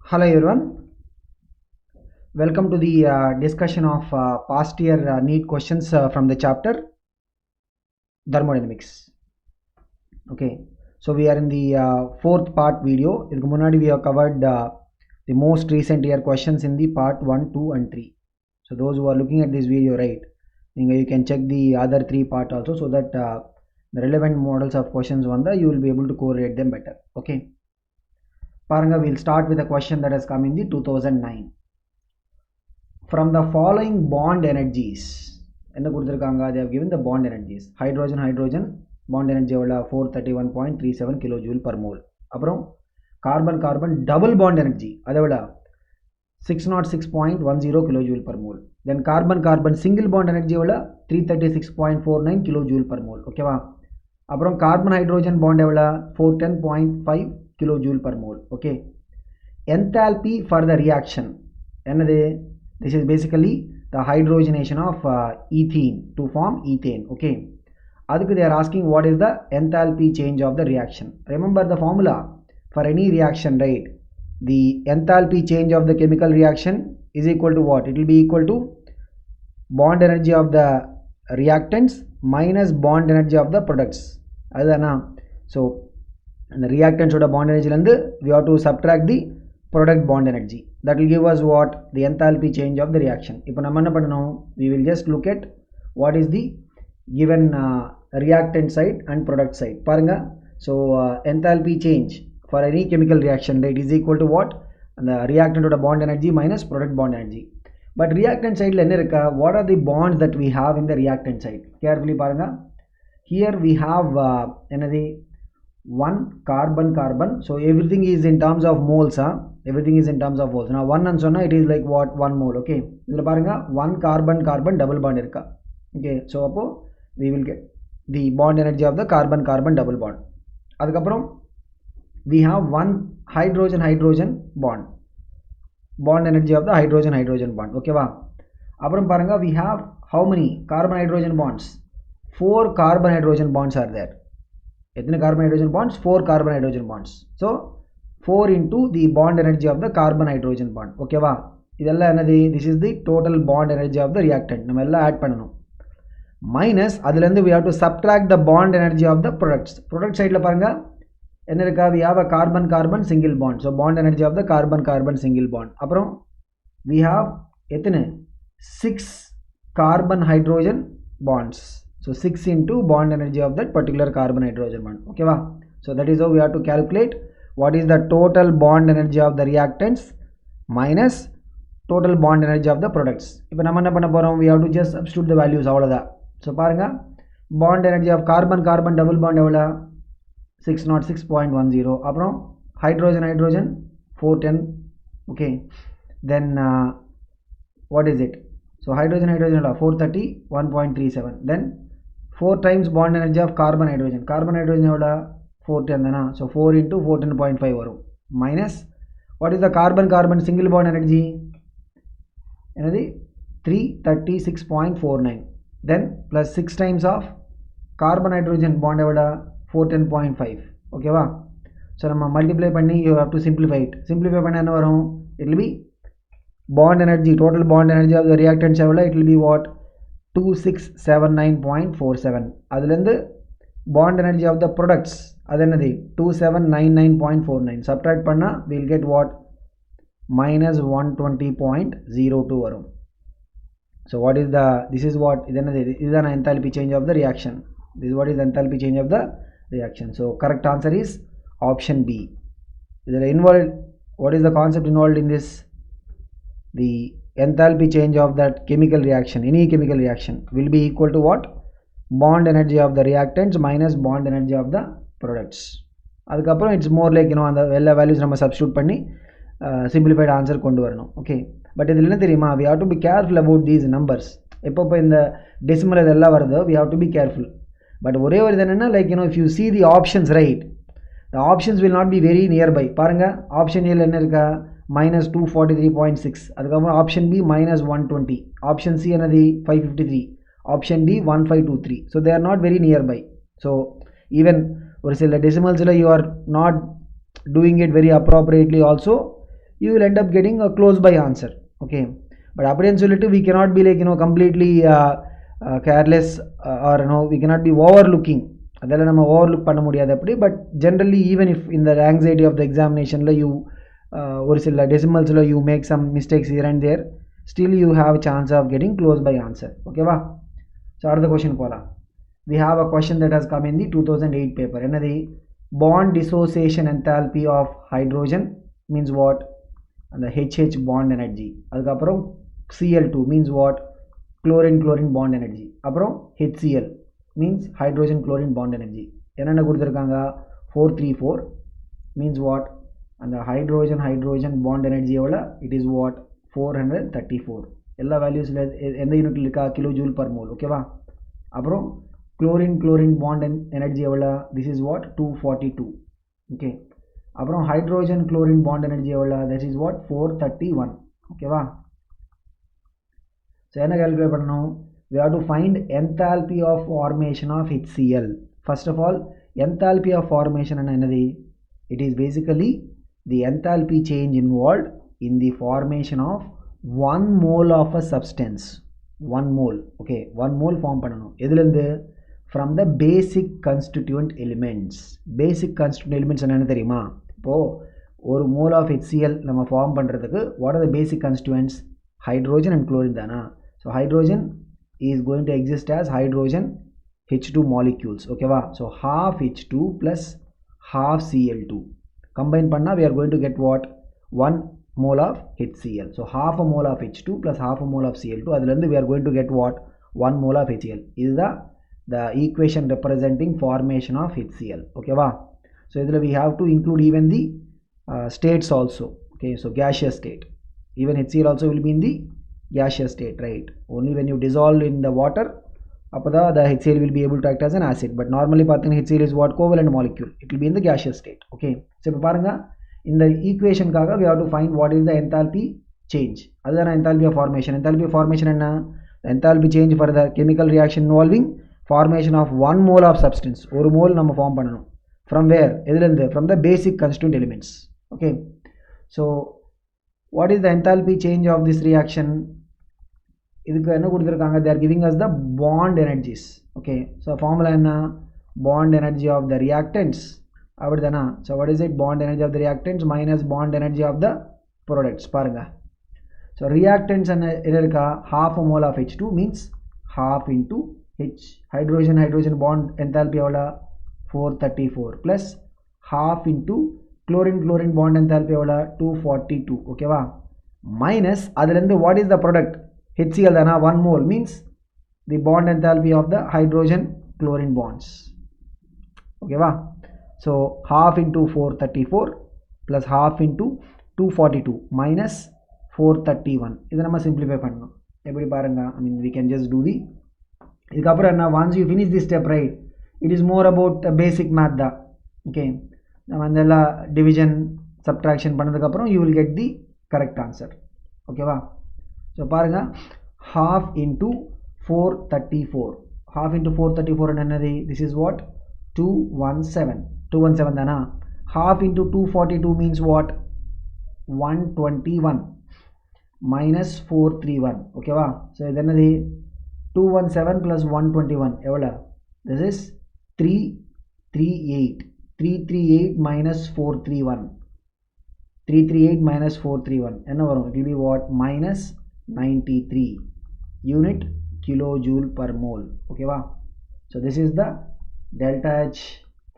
Hello everyone, welcome to the discussion of past year NEET questions from the chapter Thermodynamics. Okay, so we are in the fourth part video. Idhukku munadi we have covered the most recent year questions in the part 1, 2 and 3. So those who are looking at this video, right, you can check the other 3 part also, so that the relevant models of questions you will be able to correlate them better. Okay, Paranga, we'll start with a question that has come in the 2009. From the following bond energies, they have given the bond energies. Hydrogen bond energy 431.37 kilojoule per mole. Carbon double bond energy 606.10 kilojoule per mole. Then carbon single bond energy 336.49 kilojoule per mole. Okay va? Carbon hydrogen bond 410.5 kilojoule per mole. Okay, enthalpy for the reaction, this is basically the hydrogenation of ethene to form ethane. Okay, they are asking what is the enthalpy change of the reaction. Remember the formula for any reaction, right? The enthalpy change of the chemical reaction is equal to what? It will be equal to bond energy of the reactants minus bond energy of the products. So the reactants oda bond energy we have to subtract the product bond energy. That will give us what? The enthalpy change of the reaction. We will just look at what is the given reactant side and product side. So enthalpy change for any chemical reaction, right, is equal to what? The reactant oda bond energy minus product bond energy. But reactant side what are the bonds that we have in the reactant side? Carefully paranga. Here we have another one carbon. So everything is in terms of moles. Everything is in terms of moles. Now one and so it is like what? 1 mole. Okay, one carbon double bond irka. Okay, so we will get the bond energy of the carbon double bond. Adukapram we have one hydrogen bond energy of the hydrogen bond. Okay va? Apram paranga we have how many carbon hydrogen bonds? 4 carbon hydrogen bonds are there. Carbon hydrogen bonds? 4 carbon hydrogen bonds. So 4 into the bond energy of the carbon hydrogen bond. Okay va? This is the total bond energy of the reactant. Add minus we have to subtract the bond energy of the products. Product side la paranga we have a carbon single bond. So bond energy of the carbon single bond. We have 6 carbon hydrogen bonds. So 6 into bond energy of that particular carbon hydrogen bond. Okay va? So that is how we have to calculate what is the total bond energy of the reactants minus total bond energy of the products. If we have to just substitute the values. So paranga bond energy of carbon double bond 606.10. Hydrogen 410. Okay, then what is it? So hydrogen 431.37. Then 4 times bond energy of carbon hydrogen 410. So 4 into 410.5 minus what is the carbon single bond energy? 336.49. then plus 6 times of carbon hydrogen bond 410.5. okay va? So multiply panni you have to simplify it. Simplify panna enna varum? It will be bond energy, total bond energy of the reactants it will be what? 2679.47. adilende bond energy of the products 2799.49. subtract panna we will get what? minus 120.02 varum. So what is the, this is what? This is an enthalpy change of the reaction. This is what is enthalpy change of the reaction. So correct answer is option B. Involved, what is the concept involved in this? The enthalpy change of that chemical reaction, any chemical reaction, will be equal to what? Bond energy of the reactants minus bond energy of the products. Adukapram it's more like அந்த எல்லா values நம்ம substitute பண்ணி simplified answer கொண்டு வரணும். Okay, but இதில் என்ன தெரியுமா? we have to be careful about these numbers. எப்போ இந்த decimal இதெல்லாம் வருதோ we have to be careful. But ஒரே ஒரு என்னன்னா like if you see the options, right, the options will not be very nearby. பாருங்க option A என்ன இருக்கா? minus 243.6. அதுக்கப்புறம் option B minus 120. option C என்னது? 553. option D 1523. so they are not very nearby. So even ஒரு சில decimals you are not doing it very appropriately also, you will end up getting a close by answer. Okay, but அப்படினு சொல்லிட்டு we cannot be like completely careless or we cannot be overlooking. அதெல்லாம் நம்ம overlook பண்ண முடியாது அப்படி. But generally even if இந்த anxiety of the எக்ஸாமினேஷனில் you ஒரு சில டெசிமல்ஸில் you make some mistakes here and there, still you have chance of getting close by answer. ஓகேவா? ஸோ அடுத்த கொஷின் போகலாம். we have a question that has come in the 2008 paper. என்னது? bond dissociation enthalpy of hydrogen means what? and the HH bond energy. அதுக்கப்புறம் Cl2 means what? chlorine bond energy. அப்புறம் HCl means hydrogen chlorine bond energy. என்னென்ன கொடுத்துருக்காங்க? 434 means what? and the hydrogen bond energy எவ்வளோ? it is what? 434. எல்லா வேல்யூஸில் எந்த யூனிட்டில் இருக்கா? Kilo joule per mole. ஓகேவா? அப்புறம் chlorine bond energy எவ்வளோ? this is what? 242. ஓகே. அப்புறம் hydrogen chlorine bond energy எவ்வளோ? that is what? 431. ஓகேவா? ஸோ என்ன கால்குலேட் பண்ணணும்? we have to find enthalpy of formation of HCl. first of all, enthalpy of formation என்னது? it is basically the enthalpy change involved in the formation of 1 mole of a substance. 1 mole. okay, 1 mole form பண்ணணும். எதுலேருந்து? from the basic constituent elements. basic constituent elements என்னென்னு தெரியுமா? இப்போது ஒரு mole of HCl நம்ம form பண்ணுறதுக்கு what are the basic constituents? hydrogen and chlorine தானா? so hydrogen is going to exist as hydrogen H2 molecules. ஓகேவா? so half H2 plus half Cl2 combine பண்ணா we are going to get what? 1 mole of HCl. so half a mole of H2 plus half a mole of Cl2. அதுலேருந்து we are going to get what? 1 mole of HCl. இதுதான் the equation representing formation of HCl. ஓகேவா? so இதில் we have to include even the states also. okay, so gaseous state. even HCl also will be in the gaseous state, right? only when you dissolve in the water அப்போதான் the HCl will be able to act as an acid. but normally பார்த்தீங்கன்னா HCl is what? covalent molecule. it will be in the gaseous state. okay, so இப்போ பாருங்க, இந்த ஈக்குவேஷனுக்காக we have to find what is the enthalpy change. அதுதான் enthalpy of formation. enthalpy of formation என்ன? enthalpy change for the chemical reaction involving formation of 1 mole of substance. ஒரு mole நம்ம form பண்ணணும். from where? எதுலேருந்து? from the basic constituent elements. okay, so what is the enthalpy change of this reaction? இதுக்கு என்ன கொடுத்துருக்காங்க? they are giving us the bond energies. okay, so formula என்ன? bond energy of the reactants. அப்படிதானா? so what is it? bond energy of the reactants minus bond energy of the products. பாருங்க, so reactants என்ன இருக்கா? half a mole of H2 means half into H hydrogen bond enthalpy எவ்வளோ? 434 plus half into chlorine bond enthalpy எவ்வளோ? 242. ஓகேவா? minus அதுலேருந்து what is the product? HCl தானா? 1 mole means the bond enthalpy of the hydrogen chlorine bonds. ஓகேவா? so half into 434 plus half into 242 minus 431. இதை நம்ம simplify பண்ணணும். எப்படி பாருங்க? I mean we can just do the இதுக்கப்புறம் என்ன? once you finish this step, right, it is more about basic math தான். okay, நம்ம அந்த division subtraction பண்ணதுக்கப்புறம் you will get the correct answer. ஓகேவா? ஸோ பாருங்க, half into 434. half into 434 என்னது? this is what? 217 தானா? half into 242 means what? 121 minus 431. ஓகேவா? So இது என்னது? 217 plus 121 எவ்வளோ? this is 338 minus 431. 338 minus 431 என்ன வரும்? it will be what? minus 93 unit kilojoule per mole. ஓகேவா? so this is the delta H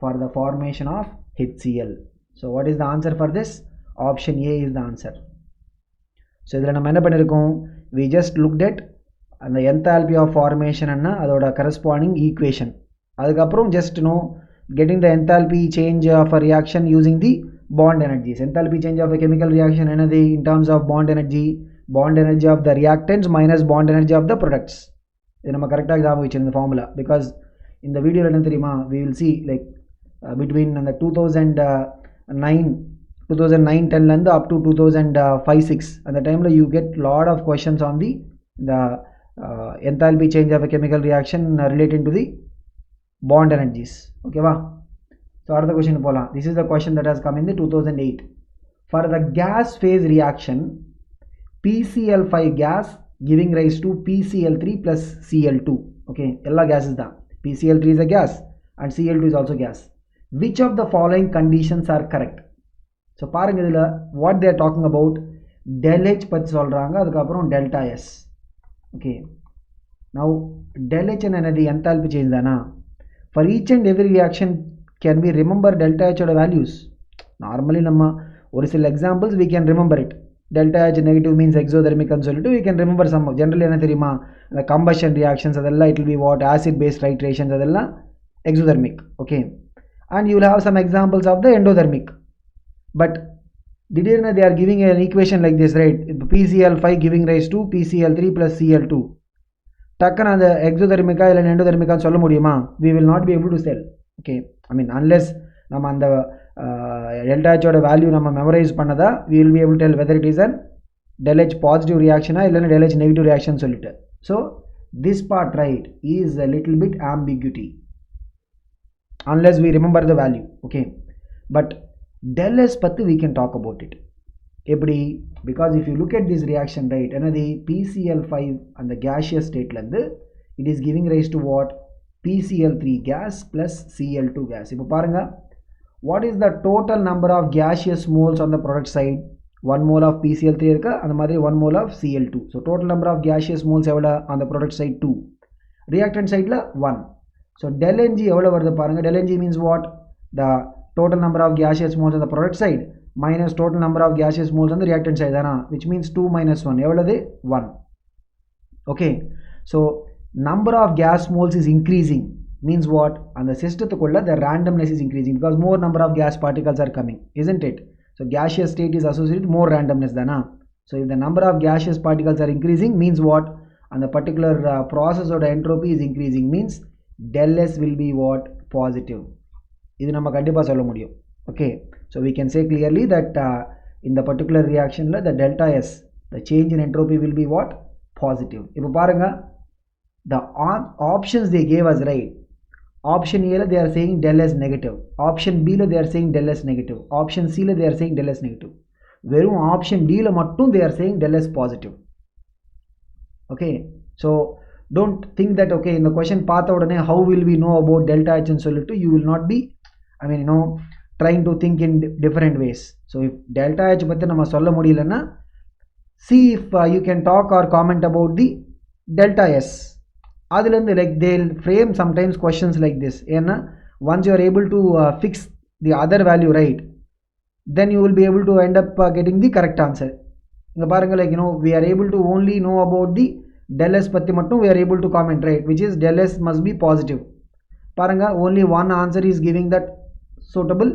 for the formation of HCl. so what is the answer for this? option A is the answer. so இதில் நம்ம என்ன பண்ணியிருக்கோம்? we just looked at அந்த enthalpy of formation என்ன அதோட corresponding equation. அதுக்கப்புறம் just getting the enthalpy change of a reaction using the bond energies. enthalpy change of a chemical reaction என்னது? in terms of bond energy of the reactants minus bond energy of the products. இது நம்ம கரெக்டாக ஞாபகம் வச்சிருந்த formula. Because இந்த வீடியோவில் என்ன தெரியுமா? we will see like between அந்த 2009-10லேருந்து up to 2005-6 அந்த டைமில் you get lot of questions on the enthalpy change of a chemical reaction relating to the bond energies. ஓகேவா? ஸோ அடுத்த கொஸ்டின் போகலாம். this is the question that has come in the 2008. For the gas phase reaction, PCl5 gas giving rise to PCl3 plus Cl2. Okay, all gases da. PCl3 is a gas and Cl2 is also gas. Which of the following conditions are correct? So பாருங்க இதுல what they are talking about, del H பத்தி சொல்றாங்க, அதுக்கு அப்புறம் delta S. Okay, now del H என்னது enthalpy change தானா? For each and every reaction can we remember delta H oda values? Normally நம்ம ஒரு சில examples we can remember it. Delta H negative means exothermic anu solittu we can remember some. Generally என்ன தெரியுமா, the combustion reactions அதெல்லாம் it will be what, acid base titrations அதெல்லாம் exothermic. Okay, and you will have some examples of the endothermic. But திடீர்னு they are giving an equation like this, right? PCl5 giving rise to PCl3 plus Cl2. டக்குன்னு அந்த எக்ஸோதெர்மிக்கா இல்லை எண்டோதெர்மிக்கான்னு சொல்ல முடியுமா? we will not be able to tell. Okay, I mean unless நம்ம அந்த delta H ஓட value நம்ம மெமரைஸ் பண்ணதா we will be able to tell whether it is an del H positive reaction இல்லைன்னா del H negative reaction சொல்லிட்டு. So this part, right, is a little bit ambiguity unless we remember the value. Okay, but del S பத்தி we can talk about it. எப்படி? Because if you look at this reaction, right, என்னது PCl5 அந்த gaseous state லந்து it is giving rise to what, PCl3 gas plus Cl2 gas. இப்போ பாருங்க, what is the total number of gaseous moles on the product side? 1 mole of PCl3 இருக்கு, அந்த மாதிரி 1 mole of Cl2. So total number of gaseous moles எவ்வளோ on the product side? 2. reactant side ல 1. So del Ng எவ்வளோ வருது பாருங்க. del Ng means what, the total number of gaseous moles on the product side minus total number of gaseous moles on the reactant side தானா, which means 2 minus 1 எவ்வளவு 1. Okay, so number of gas moles is increasing means what, and the systemத்துக்குள்ள the randomness is increasing because more number of gas particles are coming, isn't it? So gaseous state is associated with more randomness தானா. So if the number of gaseous particles are increasing means what, and the particular process or the entropy is increasing means del S will be what, positive. இது நம்ம கண்டிப்பா சொல்ல முடியும். Okay, so we can say clearly that in the particular reaction the delta S, the change in entropy will be what, positive. இப்போ பாருங்க, the options they gave us, right, option A they are saying del S negative, option B they are saying del S negative, option C they are saying del S negative. வெறும் option D மட்டும் they are saying del S positive. Okay, so don't think that okay in the question பார்த்த உடனே how will we know about delta H ன்னு சொல்லிட்டு you will not be, I mean trying to think in different ways. So if delta H பத்தி நம்ம சொல்ல முடியலன்னா see if you can talk or comment about the delta S. அதுலேருந்து like they'll frame sometimes questions like this. ஏன்னா once you are able to fix the other value, right, then you will be able to end up getting the correct answer. இங்க பாருங்க, like we are able to only know about the del S பத்தி மட்டும் we are able to comment, right, which is del S must be positive. பாருங்க, only one answer is giving that suitable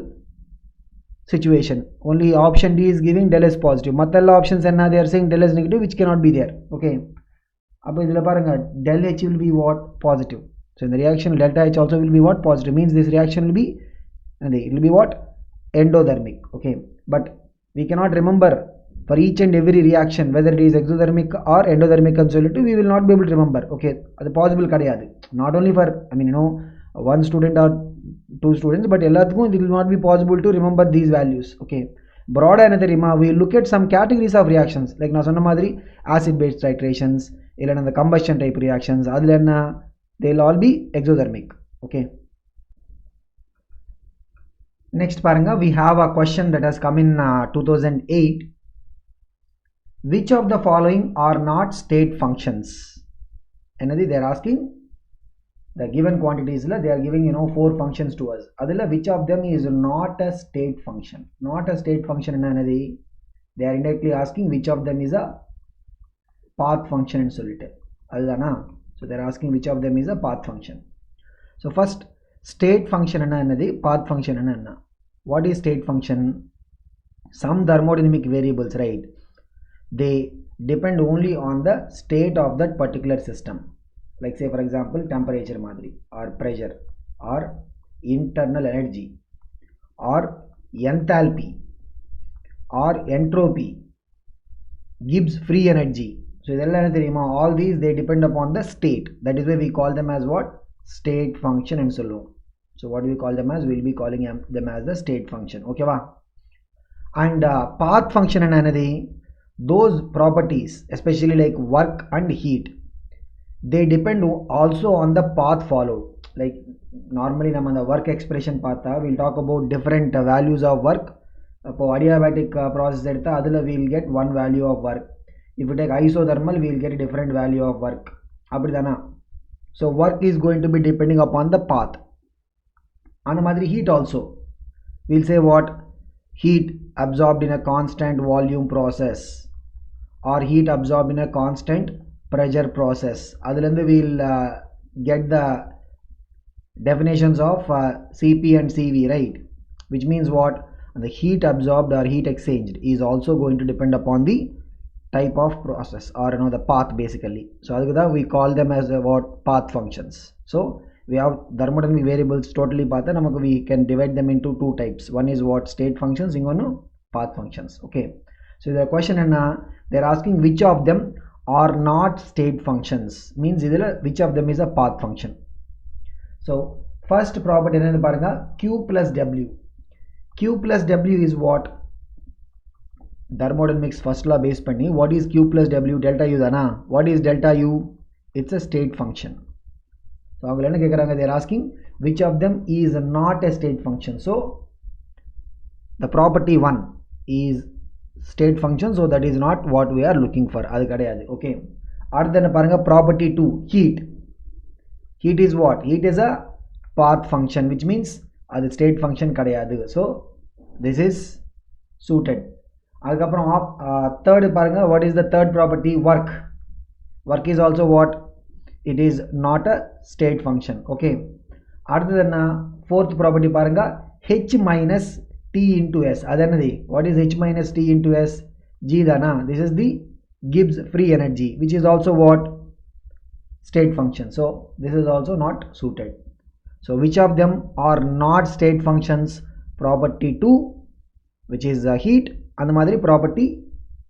situation. Only option D is giving del S positive. மற்ற எல்லா options என்ன, they are saying del S negative, which cannot be there. Okay, அப்போ இதில் பாருங்க del H will be what, positive. So in the reaction delta H also will be what, positive, means this reaction will be, and it will be what, endothermic. Okay, but we cannot remember for each and every reaction whether it is exothermic or endothermic anu solittu we will not be able to remember. Okay, அது possible கிடையாது. Not only for, I mean one student or two students, but எல்லாத்துக்கும் it will not be possible to remember these values. Okay, broad என்ன தெரியுமா, we look at some categories of reactions, like நான் சொன்ன மாதிரி acid base titrations இல்லைன்னா அந்த combustion type reactions, அதில் என்ன, they will all be exothermic. Okay, next பாருங்க, we have a question that has come in 2008. which of the following are not state functions? என்னது, they are asking the given quantities they are giving 4 functions to us. adilla which of them is not a state function? Not a state function enna, they are indirectly asking which of them is a path function and solittu adana. So they are asking which of them is a path function. So first, state function enna, path function enna. What is state function? Some thermodynamic variables, right, they depend only on the state of that particular system. Like say for example temperature madri, or pressure, or internal energy, or enthalpy, or entropy, Gibbs free energy. So all these they depend upon the state. That is why we call them as what, state function and so on. So what do we call them as? We will be calling them as the state function. Okay va? and path function anadi those properties especially like work and heat they depend also on the path followed. Like normally நம்ம அந்த work expression பார்த்தா we'll talk about different values of work. அப்போ adiabatic process எடுத்தா அதில் we'll get one value of work. If you take isothermal we'll get a different value of work. அப்படிதானா? So work is going to be depending upon the path. அந்த மாதிரி heat also we'll say what heat absorbed in a constant volume process or heat absorbed in a constant pressure process. Adilende we'll get the definitions of Cp and Cv, right? Which means what? The heat absorbed or heat exchanged is also going to depend upon the type of process or the path basically. So adukku we call them as what path functions. So we have thermodynamic variables totally paatha namakku we can divide them into two types. One is what state functions, ingonnu path functions. Okay, so the question enna they're asking which of them are not state functions, means idhula which of them is a path function. So first property enna parunga q plus w. Q plus w is what? Thermodynamics first law base panni what is q plus w? Delta u dana. What is delta u? It's a state function. So avanga enna kekranga, they are asking which of them is not a state function. So the property 1 is state function, so that is not what we are looking for. Adu kadiyadu. Okay, அடுத்து என்ன பாருங்க property 2 heat. Heat is what? Heat is a path function, which means அது state function kadiyadu. So this is suited. அதுக்கப்புறம் third பாருங்க what is the third property? Work. Work is also what? It is not a state function. Okay, அடுத்து என்ன fourth property பாருங்க h minus T into S. Adanadi. What is H minus T into S? G dana. This is the Gibbs free energy, which is also what? State function. So this is also not suited. So which of them are not state functions? Property 2, which is heat, and the madri property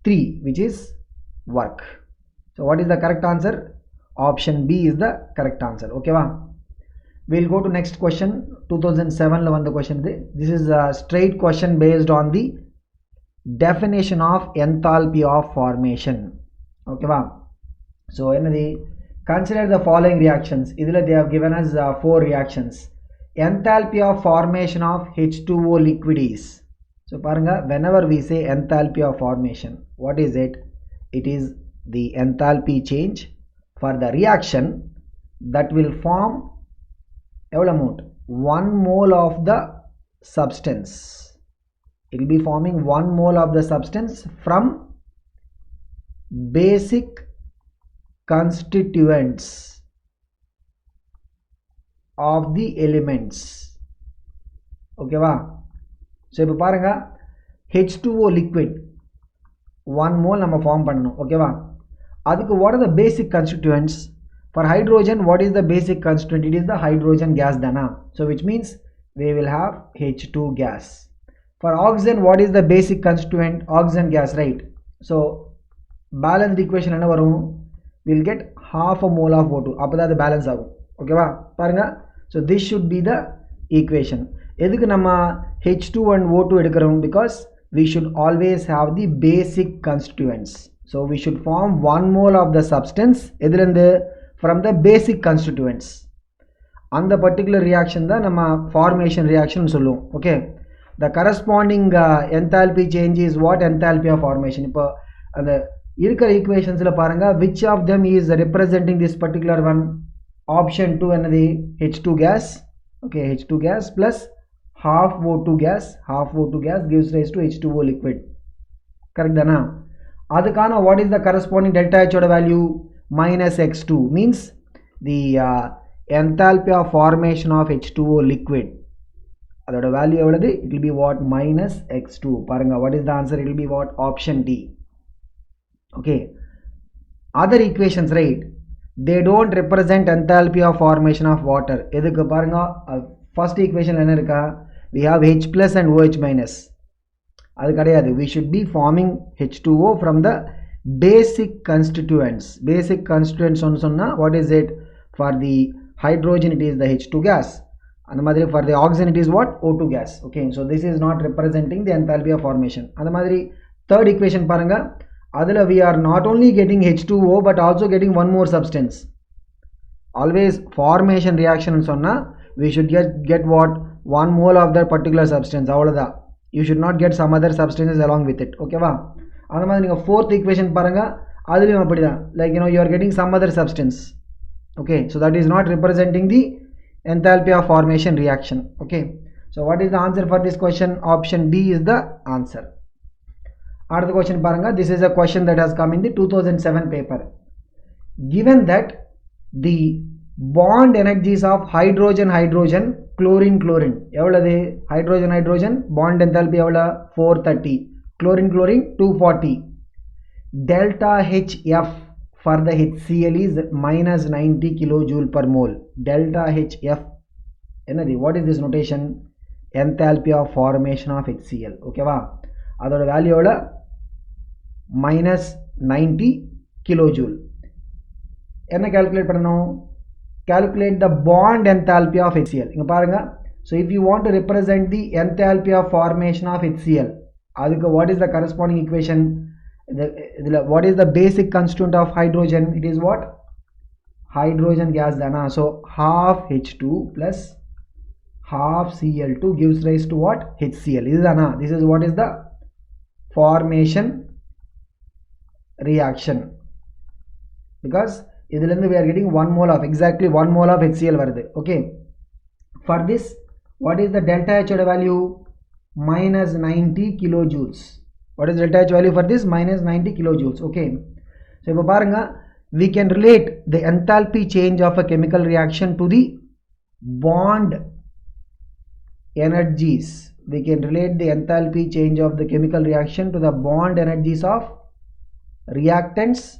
3, which is work. So what is the correct answer? Option B is the correct answer. Okay va? We'll go to next question. 2007 la vanda question. This is a straight question based on the definition of enthalpy of formation. Okay va? So enadi consider the following reactions. Idhila they have given us 4 reactions. Enthalpy of formation of H2O liquid is. So paranga, whenever we say enthalpy of formation, what is it? It is the enthalpy change for the reaction that will form amount 1 mole of the substance. It will be forming 1 mole of the substance from basic constituents of the elements. Okay va? So ipo parunga H2O liquid 1 mole nama form pananum. Okay va? Adukku what are the basic constituents? For hydrogen, what is the basic constituent? It is the hydrogen gas dana. So which means we will have H2 gas. For oxygen, what is the basic constituent? Oxygen gas, right? So balanced equation enna varum? We'll get half a mole of O2. Appada the balance agum. Okay va? Parunga. So this should be the equation. Edukku nama H2 and O2 edukarom? Because we should always have the basic constituents. So we should form 1 mole of the substance edilende from the basic constituents. On the particular reaction da nama formation reaction solluvom. Okay, the corresponding enthalpy change is what? Enthalpy of formation. Ipo and irukra equations la paranga which of them is representing this particular one? Option 2 anadi H2 gas. Okay, H2 gas plus half O2 gas. Half O2 gas gives rise to H2O liquid. Correct dana? Adukana what is the corresponding delta H oda value? Minus x2, means the enthalpy of formation of H2O liquid. Adoda value evladhu? It will be what? Minus x2. Paranga, what is the answer? It will be what? Option D. Okay, other equations, right, they don't represent enthalpy of formation of water. Edukku paranga first equation enna iruka? We have H plus and OH minus. Adu kadiyadu. We should be forming H2O from the basic constituents. Basic constituents on sonna what is it? For the hydrogen it is the H2 gas. and for the oxygen it is what? O2 gas. Okay, so this is not representing the enthalpy of formation. And third equation paranga, adula we are not only getting H2O but also getting one more substance. Always formation reaction and sonna we should get what? 1 mole of that particular substance. You should not get some other substances along with it. Okay va? And fourth equation paranga, like you are getting some other substance. Okay, so that is not representing the enthalpy of formation reaction. Okay, so what is the answer for this question? Option D is the answer. Another question paranga, this is a question that has come in the 2007 paper. Given that the bond energies of hydrogen chlorine hydrogen bond enthalpy 430, chlorine 240, delta HF for the HCl is minus 90 kilojoule per mole. Delta HF, what is this notation? Enthalpy of formation of HCl. Okay va? Adoda value minus 90 kilojoule. Calculate pannom? Calculate the bond enthalpy of HCl. So if you want to represent the enthalpy of formation of HCl, what is the corresponding equation? What is the basic constituent of hydrogen? It is what? Hydrogen gas dana. So half H2 plus half Cl2 gives rise to what? HCl. This is what is the formation reaction. Because we are getting 1 mole of exactly 1 mole of HCl varudhu. Okay. For this, what is the delta H value? Minus 90 kilojoules. What is delta H value for this? Minus 90 kilojoules. Okay. So, we can relate the enthalpy change of a chemical reaction to the bond energies. We can relate the enthalpy change of the chemical reaction to the bond energies of reactants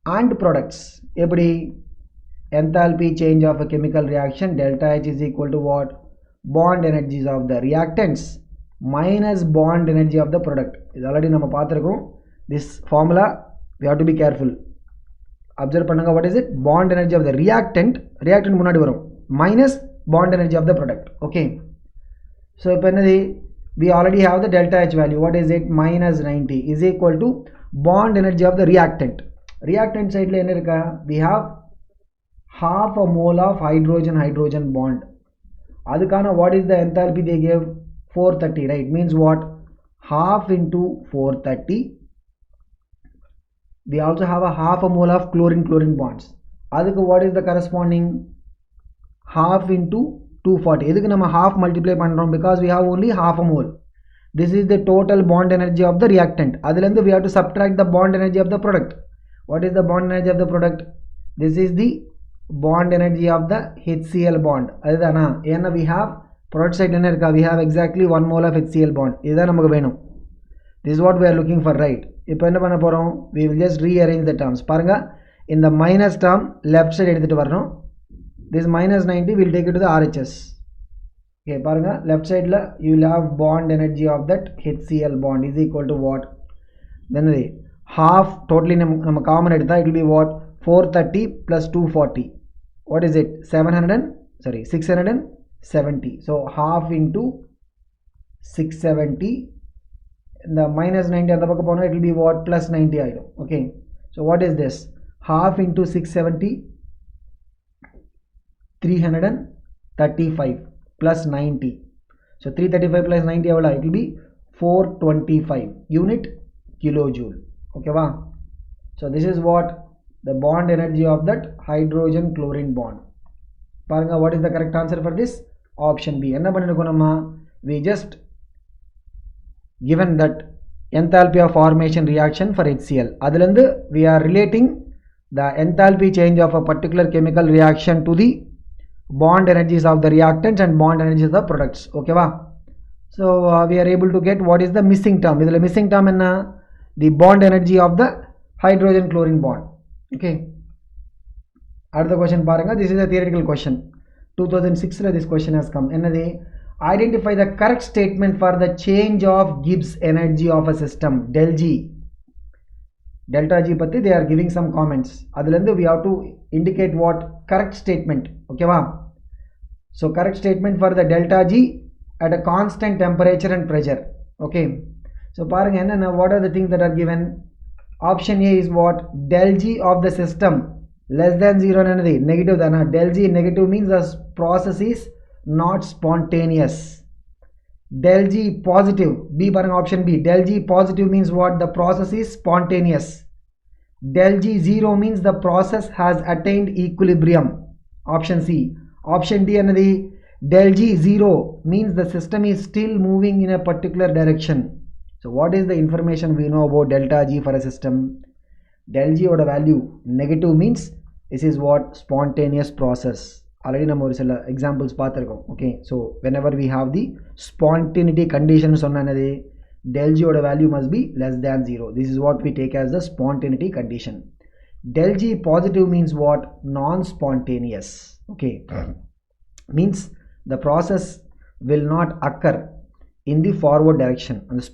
and products. Every enthalpy change of a chemical reaction, delta H is equal to what? Bond energies of the reactants minus bond energy of the product. Is already nama paathirukkom. This formula we have to be careful. Observe pannunga, what is it? Bond energy of the reactant munadi varum minus bond energy of the product. Okay, so we already have the delta H value. What is it? Minus 90 is equal to bond energy of the reactant. Reactant side la we have half a mole of hydrogen bond. Adukana what is the enthalpy they gave? 430, right? Means what? Half into 430. We also have a half a mole of chlorine bonds. Adukku what is the corresponding? Half into 240. Edukku nama half multiply pandrom because we have only half a mole. This is the total bond energy of the reactant. Adilande we have to subtract the bond energy of the product. What is the bond energy of the product? This is the bond energy of the HCl bond. Adana ena we have product side we have exactly 1 mole of HCl bond. This is what we are looking for, right? We will just rearrange the terms. In the minus term, left side this minus 90 will take it to the RHS. Okay, left side you will have bond energy of that HCl bond is equal to what? Then half totally common it will be what? 430 plus 240. What is it? 670. So half into 670. The minus 90 it will be what? Plus 90 item. Okay, so what is this? Half into 670, 335 plus 90. So 335 plus 90 it will be 425 unit kilojoule. Okay va? So this is what the bond energy of that hydrogen chlorine bond. What is the correct answer for this? Option B. We just given that enthalpy of formation reaction for HCl. Adilande we are relating the enthalpy change of a particular chemical reaction to the bond energies of the reactants and bond energies of the products. Okay va? So we are able to get what is the missing term. The missing term in the bond energy of the hydrogen chlorine bond. Okay. Another question paranga. This is a theoretical question. 2006 this question has come. Identify the correct statement for the change of Gibbs energy of a system. Del G. Delta G patti they are giving some comments. Adilande we have to indicate what correct statement. Okay va? So correct statement for the delta G at a constant temperature and pressure. Okay, so paranga enna, what are the things that are given? Option A is what? Del G of the system less than 0 anadi negative dana. Del G negative means the process is not spontaneous. Del G positive, B paranga option B, del G positive means what? The process is spontaneous. Del G 0 means the process has attained equilibrium. Option C. Option D anadi del G 0 means the system is still moving in a particular direction. So what is the information we know about delta G for a system? Del G oda value negative means this is what? Spontaneous process. Already நம்ம ஒரு சில examples பார்த்திருக்கோம். Okay, so whenever we have the spontaneity condition சொன்னது del G oda value must be less than 0. This is what we take as the spontaneity condition. Del G positive means what? Non-spontaneous. Okay, means the process will not occur in the forward direction. And the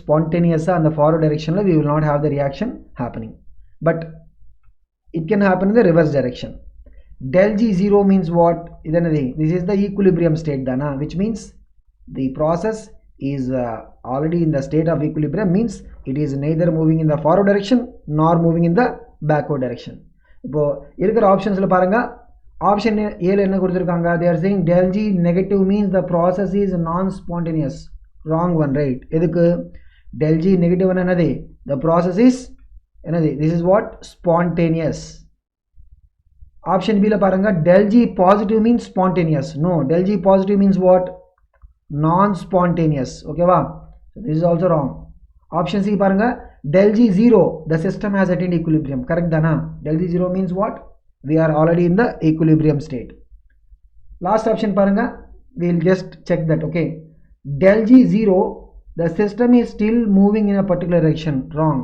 spontaneous and the forward direction we will not have the reaction happening, but it can happen in the reverse direction. Del G 0 means what? This is the equilibrium state dana, which means the process is already in the state of equilibrium, means it is neither moving in the forward direction nor moving in the backward direction. இப்போ இருக்கிற ஆப்ஷன்ஸ்ல பாருங்க, option ஏல என்ன கொடுத்திருக்காங்க? They are saying del G negative means the process is non-spontaneous. Wrong one, right? எதுக்கு del G negative என்னது? The process is என்னது? This is what? Spontaneous. Option B la paranga, del G positive means spontaneous. No, del G positive means what? Non-spontaneous. Okay va? So this is also wrong. Option C paranga, del G 0 the system has attained equilibrium. Correct dana? Del G 0 means what? We are already in the equilibrium state. Last option paranga, we will just check that. Okay, del G 0 the system is still moving in a particular direction. Wrong,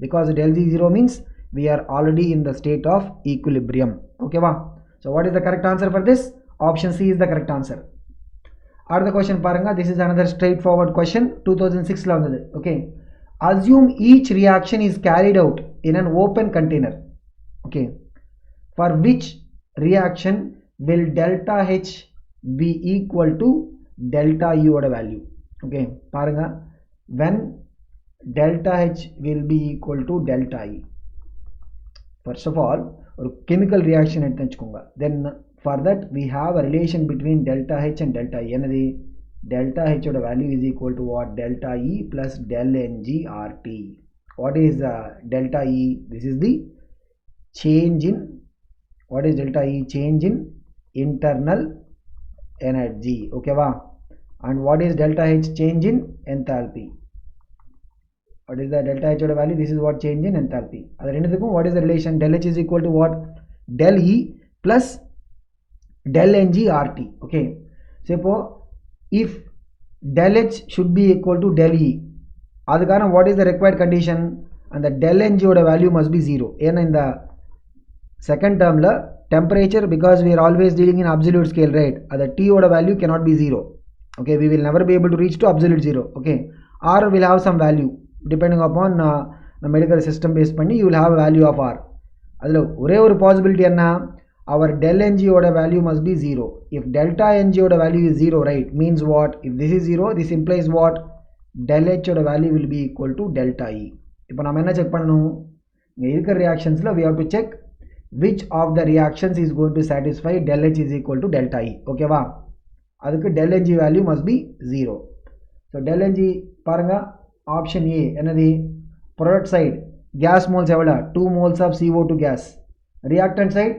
because del G 0 means we are already in the state of equilibrium. Okay va? So what is the correct answer for this? Option C is the correct answer. Other question paranga, this is another straightforward question, 2006 la vandadu. Okay, assume each reaction is carried out in an open container. Okay, for which reaction will delta H be equal to delta U oda value? Okay, paranga, when delta H will be equal to delta E. First of all, a chemical reaction எடுத்துக்கோங்க. Then for that we have a relation between delta H and delta E. என்னது? Delta H oda value is equal to what? Delta E plus del Ng RT. What is delta E? This is the change in, what is delta E? Change in internal energy. Okay va? And what is delta H? Change in enthalpy. What is the delta H value? This is what? Change in enthalpy. What is the relation? Del H is equal to what? Del E plus del Ng RT. Okay, so if del H should be equal to del E, adukana what is the required condition? And the del Ng value must be 0. And in the second term la temperature, because we are always dealing in absolute scale, right? The T value cannot be 0. Okay, we will never be able to reach to absolute 0. Okay, R will have some value depending upon the medical system based panni, you will have a value of R. adula ore oru possibility enna, our del Ng oda value must be 0. If delta Ng oda value is 0, right, means what? If this is 0, this implies what? Del H oda value will be equal to delta E. Ipo nama enna check pananum? Inga irukra reactions la we have to check which of the reactions is going to satisfy del H is equal to delta E. Okay va? Adukku del Ng value must be 0. So del Ng paranga, option A enadi? Product side gas moles evada? 2 moles of CO2 gas. Reactant side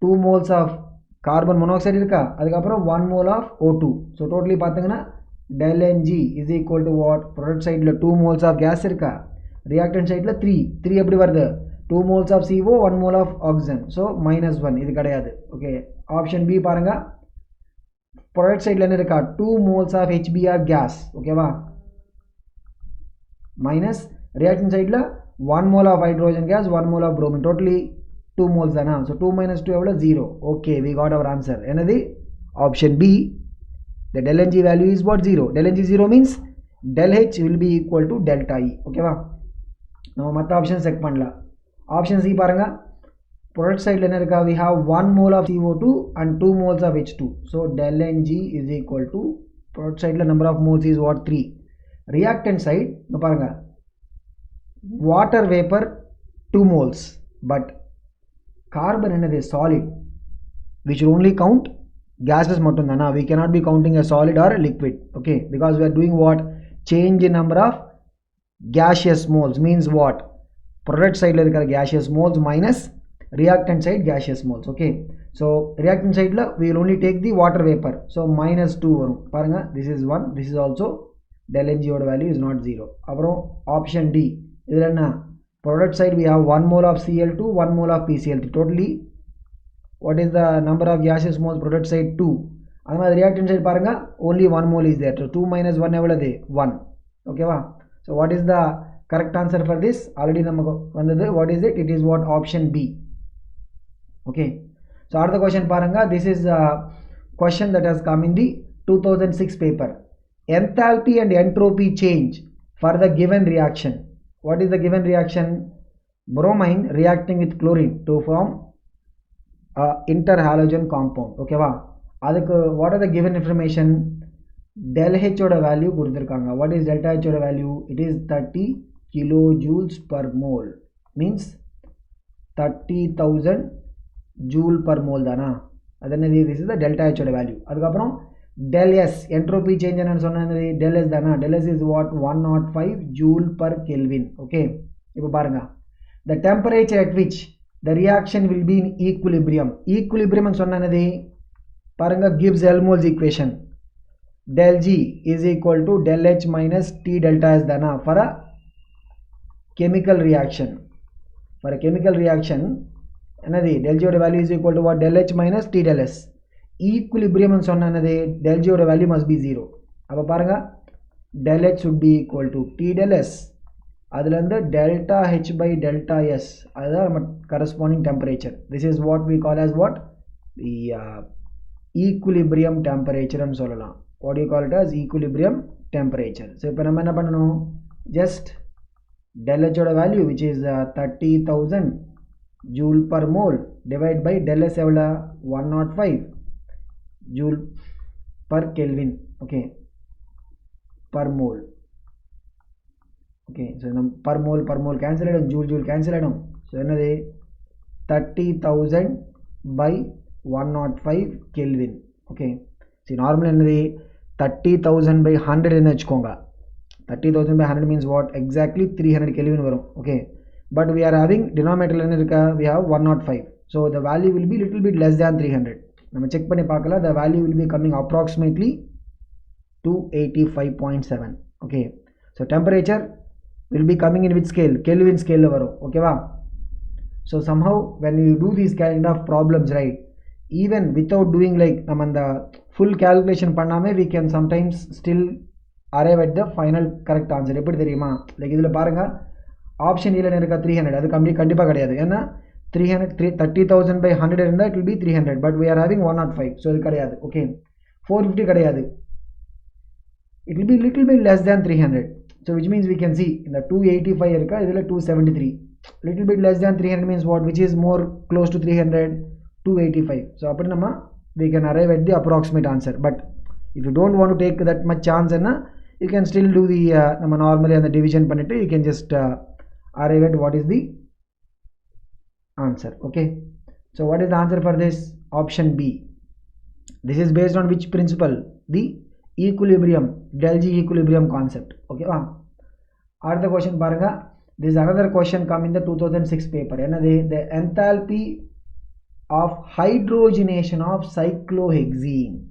2 moles of carbon monoxide irukka, adukapra 1 mole of O2. So totally pathina del Ng is equal to what? Product side la 2 moles of gas irukka, reactant side la 3 eppadi varudhu? 2 moles of CO, 1 mole of oxygen. So minus 1 idu kadayadu. Okay, option B paranga, product side la enna irukka? 2 moles of HBr gas. Okay va? Minus reactant side la 1 mole of hydrogen gas, 1 mole of bromine, totally 2 moles dana. So 2 minus 2 evada? 0. Okay, we got our answer. Enadi? Option B, the del Ng value is what? 0. Del Ng 0 means del H will be equal to delta E. Okay va? Now matta option check panla. Option C paranga, product side we have 1 mole of CO2 and 2 moles of H2. So del Ng is equal to product side number of moles is what? 3. Reactant side water vapor 2 moles, but carbon is solid. We should only count gases mattum. We cannot be counting a solid or a liquid, okay, because we are doing what? Change in number of gaseous moles. Means what? Product side gaseous moles minus reactant side gaseous moles, okay. So reactant side we will only take the water vapor, so minus 2 varum paranga. This is 1, this is also del Ng value is not 0. Aprom option D, idhula product side we have 1 mole of Cl2, 1 mole of PCl3. Totally what is the number of gaseous moles? Product side 2. Adha reactant side paranga only 1 mole is there, so 2 minus 1 evladhe 1, okay va. So what is the correct answer for this? Already namakku vandadu. What is it? It is what? Option B, okay. So other question paranga, this is a question that has come in the 2006 paper. Enthalpy and entropy change for the given reaction. What is the given reaction? Bromine reacting with chlorine to form interhalogen compound, okay va. Adukku what are the given information? Del H oda value kuduthirukanga. What is delta H oda value? It is 30 kilojoules per mole, means 30,000 joule per mole dana. Adanadi this is the delta H oda value. Adukapram del S entropy change anu sonnanadi del S dana. Del S is what? 105 joule per Kelvin, okay. Ipo paranga, the temperature at which the reaction will be in equilibrium. Equilibrium anu sonnanadi paranga Gibbs Helmholtz equation. Del G is equal to del H minus T delta S dana for a chemical reaction. For a chemical reaction, another del G value is equal to what? Del H minus T del S. Equilibrium and sonna another del G value must be 0. Appa paranga del H should be equal to T del S. Adilanda delta H by delta S. That is corresponding temperature. This is what we call as what? The equilibrium temperature and solala. What do you call it as? Equilibrium temperature. So if we just del H value, which is 30,000 joule per mole, divide by del S 105 joule per Kelvin, okay, per mole, okay. So per mole cancel it, joule cancel it. So another 30,000 by 105 Kelvin, okay. See normally another 30,000 by 100 in hkonga. 30,000 by 100 means what? Exactly 300 Kelvin varum, okay. But we are having denominator we have 105, so the value will be little bit less than 300. Nama check panni paakala, the value will be coming approximately 285.7, okay. So temperature will be coming in which scale? Kelvin scale varum, okay va. So somehow when you do these kind of problems, right, even without doing like namanda full calculation panname, we can sometimes still arrive at the final correct answer. Eppadi theriyuma? Like idhula paarenga, option A la irukka 300, adu kandipa kadiyadu. Enna 30,000 by 100 irundha it will be 300, but we are having 105, so idu kadiyadu, okay. 450 kadiyadu, it will be little bit less than 300. So which means we can see in the 285 irukka, idhula 273, little bit less than 300 means what? Which is more close to 300? 285. So apdi nama we can arrive at the approximate answer. But if you don't want to take that much chance, you can still do the normally and the division pannittu you can just arrive at what is the answer, okay. So what is the answer for this? Option B. This is based on which principle? The equilibrium, del G equilibrium concept, okay. Other question paranga, this is another question come in the 2006 paper. The enthalpy of hydrogenation of cyclohexene.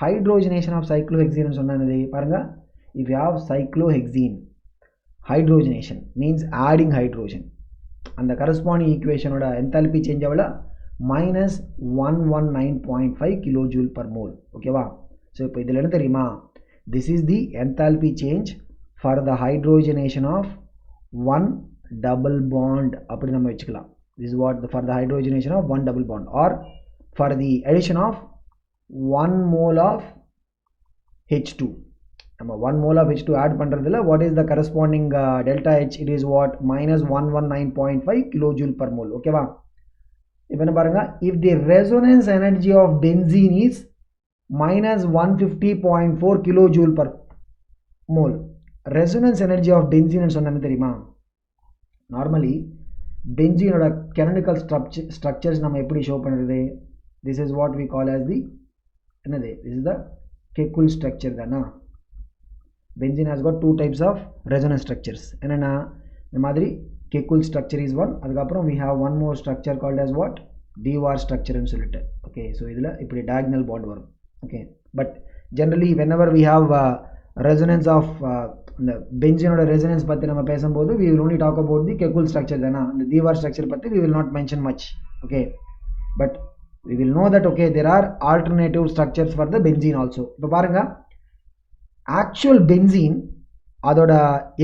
Hydrogenation of cyclohexene is paranga. If you have cyclohexene, hydrogenation means adding hydrogen, and the corresponding equation oda enthalpy change avala minus 119.5 kilojoule per mole, okay va. So ipo idhula enna theriyuma, this is the enthalpy change for the hydrogenation of one double bond appadi nama vechikalam. This is what for the hydrogenation of one double bond, or for the addition of 1 mole of H2. 1 mole of H2 add pandradhula, what is the corresponding delta H? It is what? Minus 119.5 kilojoule per mole, okay va. இப்போ என்ன பாருங்க, if the resonance energy of benzene is minus 150.4 kilojoule per mole. Resonance energy of benzene ன்னு சொன்னா என்ன தெரியுமா? Normally பென்சீனோட chemical structures நம்ம எப்படி show பண்ணுறது? This is what we call as the என்னது? This is the Kekulé structure தானா? Benzene has got two types of resonance structures. என்னன்னா இந்த மாதிரி Kekulé structure is one. அதுக்கப்புறம் we have one more structure called as what? Dewar structure ன்னு சொல்லிட்டு. Okay, so இதில் இப்படி diagonal bond வரும். Okay, but generally whenever we have resonance of இந்த பென்சீனோட ரெசனன்ஸ் பற்றி நம்ம பேசும்போது we will only talk about the Kekulé structure தானா? இந்த Dewar structure பற்றி we will not mention much. Okay, but we will know that okay there are alternative structures for the benzene also. இப்போ பாருங்க, actual benzene அதோட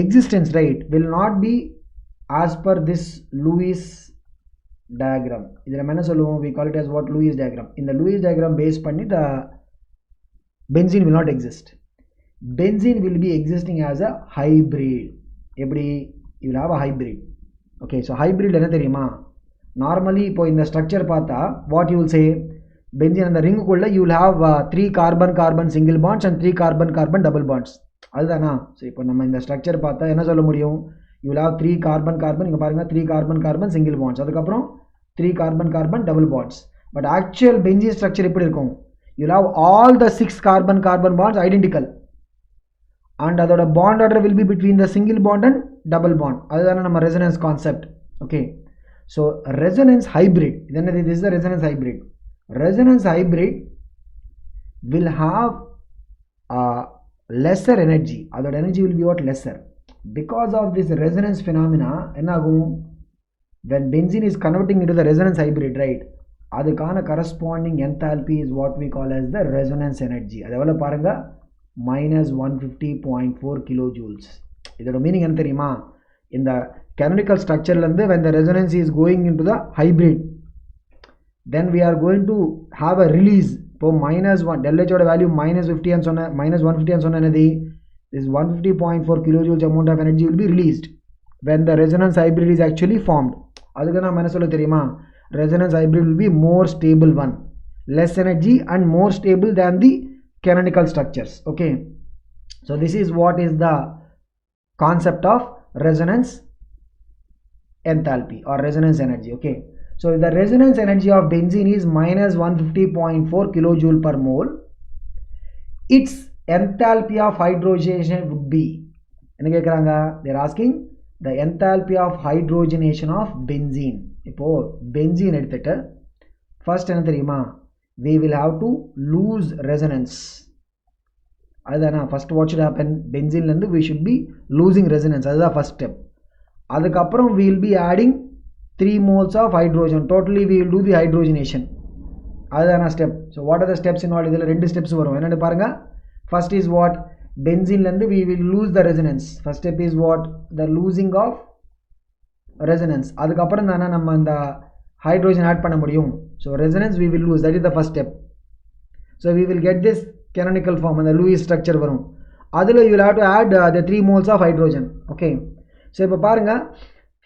existence right will not be as per this Lewis diagram. இதில் நம்ம என்ன சொல்லுவோம்? we call it as what? Lewis diagram. இந்த Lewis diagram base பண்ணி the benzene will not exist. Benzene will be existing as a hybrid. எப்படி? you will have a hybrid. Okay, so hybrid என்ன தெரியுமா? Normally இப்போ இந்த structure பார்த்தா what you will say, benzene அந்த ரிங்குக்குள்ள you will have 3 carbon carbon single bonds and 3 carbon carbon double bonds. அதுதானா? So இப்போ நம்ம இந்த ஸ்ட்ரக்சர் பார்த்தா என்ன சொல்ல முடியும்? You will have 3 carbon carbon, இங்கே பாருங்கள் 3 கார்பன் கார்பன் சிங்கிள் பாண்ட்ஸ், அதுக்கப்புறம் 3 carbon carbon double bonds. But actual benzene structure எப்படி இருக்கும்? You will have all the 6 carbon carbon bonds identical and அதோட bond order will be between the single bond and double bond. அதுதானே நம்ம resonance concept. Okay, so resonance hybrid, this is the resonance hybrid. Resonance hybrid will have lesser energy. Other energy will be what? Lesser. Because of this resonance phenomena, when benzene is converting into the resonance hybrid, right, adukana corresponding enthalpy is what we call as the resonance energy. Adavalla paranga minus 150.4 kilojoules. Idoda meaning enna theriyuma? In the chemical structure when the resonance is going into the hybrid, then we are going to have a release. For minus 1 del H value minus 50 and minus 150 and so this 150.4 kilojoules amount of energy will be released when the resonance hybrid is actually formed. Adukku na mana solla theriyuma? Resonance hybrid will be more stable one, less energy and more stable than the canonical structures. Okay, so this is what is the concept of resonance enthalpy or resonance energy. Okay, so if the resonance energy of benzene is minus 150.4 kilojoule per mole, its enthalpy of hydrogenation would be, they are asking the enthalpy of hydrogenation of benzene. இப்போ benzene எடுத்துட்டு first என்ன தெரியுமா? we will have to lose resonance. அதுதானா? first what should happen? benzene ல இருந்து we should be losing resonance. அதுதான் first step. அதுக்கப்புறம் we will be adding 3 moles of hydrogen. Totally we will do the hydrogenation. அதுதான step. So what are the steps involved? இதில் 2 steps வரும். என்னன்னு பாருங்க. First is what? benzene ல இருந்து we will lose the resonance. First step is what? The losing of resonance. அதுக்கப்புறம் தானே நம்ம அந்த hydrogen add பண்ண முடியும். So resonance we will lose. That is the first step. So we will get this canonical form and the Lewis structure வரும். அதில் you will have to add the 3 moles of hydrogen. Okay. So இப்போ பாருங்க,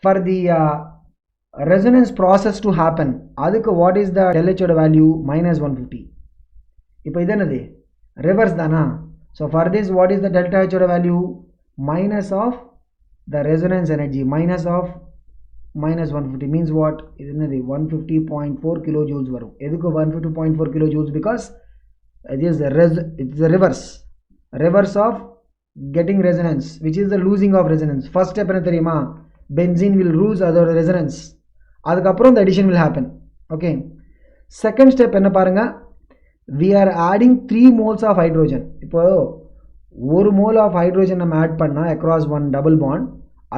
for the resonance process to happen, அதுக்கு what is the del H value? minus 150. இப்போ இது என்னது? reverse தானா? So for this what is the delta H value? minus of the resonance energy, minus of minus 150 means what? இது என்னது? 150.4 kilojoules வரும். எதுக்கு 150.4 kilojoules? Because it is the reverse of getting resonance, which is the losing of resonance. First step என்ன தெரியுமா? benzene will lose other resonance. அதுக்கப்புறம் the addition will happen. Okay, second step என்ன பாருங்க, we are adding 3 moles of hydrogen. இப்போ 1 mole of hydrogen நம்ம add பண்ணா across one double bond,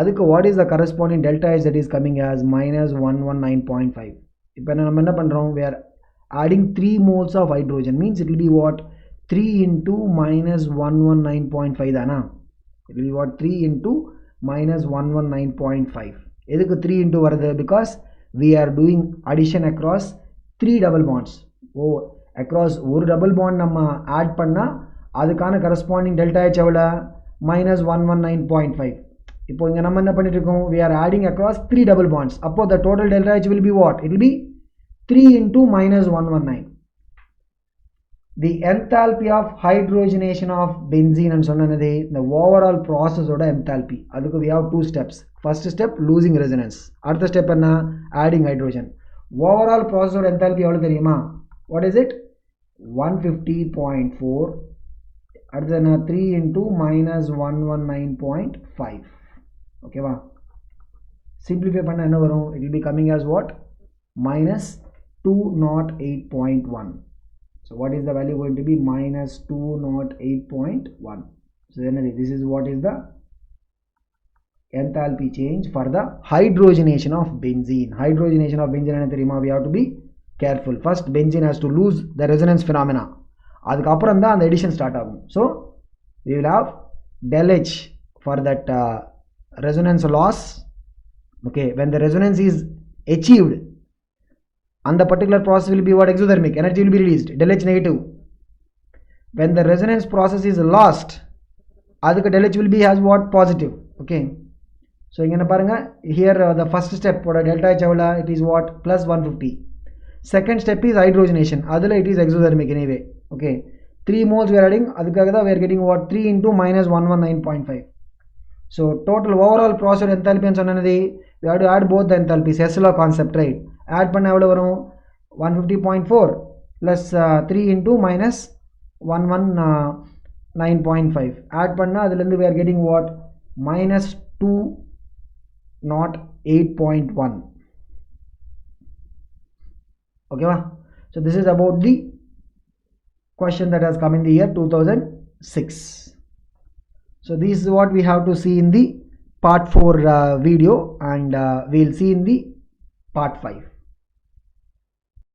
அதுக்கு what is the corresponding delta H that is coming as minus 119.5. இப்போ நம்ம என்ன பண்றோம்? we are adding 3 moles of hydrogen means it will be what? 3 into minus 119.5 தானா? It will be what? 3 into minus 119.5. எதுக்கு 3 into வருது? Because we are doing addition across 3 double bonds. across ஒரு double bond நம்ம add பண்ணா அதுக்கான corresponding delta H எவ்வளோ? minus 119.5. இப்போ இங்க நம்ம என்ன பண்ணிட்டு இருக்கோம்? we are adding across 3 double bonds. அப்போ the total delta H will be what? It will be 3 into minus 119. The enthalpy of hydrogenation of benzene and sonnanade the overall process oda enthalpy. Adukku we have two steps. First step losing resonance. Adutha step enna adding hydrogen. Overall process oda enthalpy evlo theriyuma? What is it? 150.4. Adutha 3 into minus 119.5. Okay va? Simplify panna enna varum? It will be coming as what? Minus 208.1. So what is the value going to be? Minus 208.1. So then this is what is the enthalpy change for the hydrogenation of benzene. Hydrogenation of benzene and we have to be careful. First benzene has to lose the resonance phenomena. Adukapram da the addition start agum. So we will have del H for that resonance loss. Okay, when the resonance is achieved, and the particular process will be what? Exothermic. Energy will be released. Del H negative. When the resonance process is lost, adukku del H will be as what? Positive. Okay. So here the first step for delta H it is what? Plus 150. Second step is hydrogenation. Adula it is exothermic anyway. Okay. 3 moles we are adding. Adukagada we are getting what? 3 into minus 119.5. So total overall process enthalpy and sonnanadi we have to add both the enthalpies. S law concept, right? Add panna evlo varum? 150.4 plus 3 into minus 119.5. Add panna adilende we are getting what? Minus 208.1. Okay va? So this is about the question that has come in the year 2006. So this is what we have to see in the part 4 video, and we'll see in the part 5.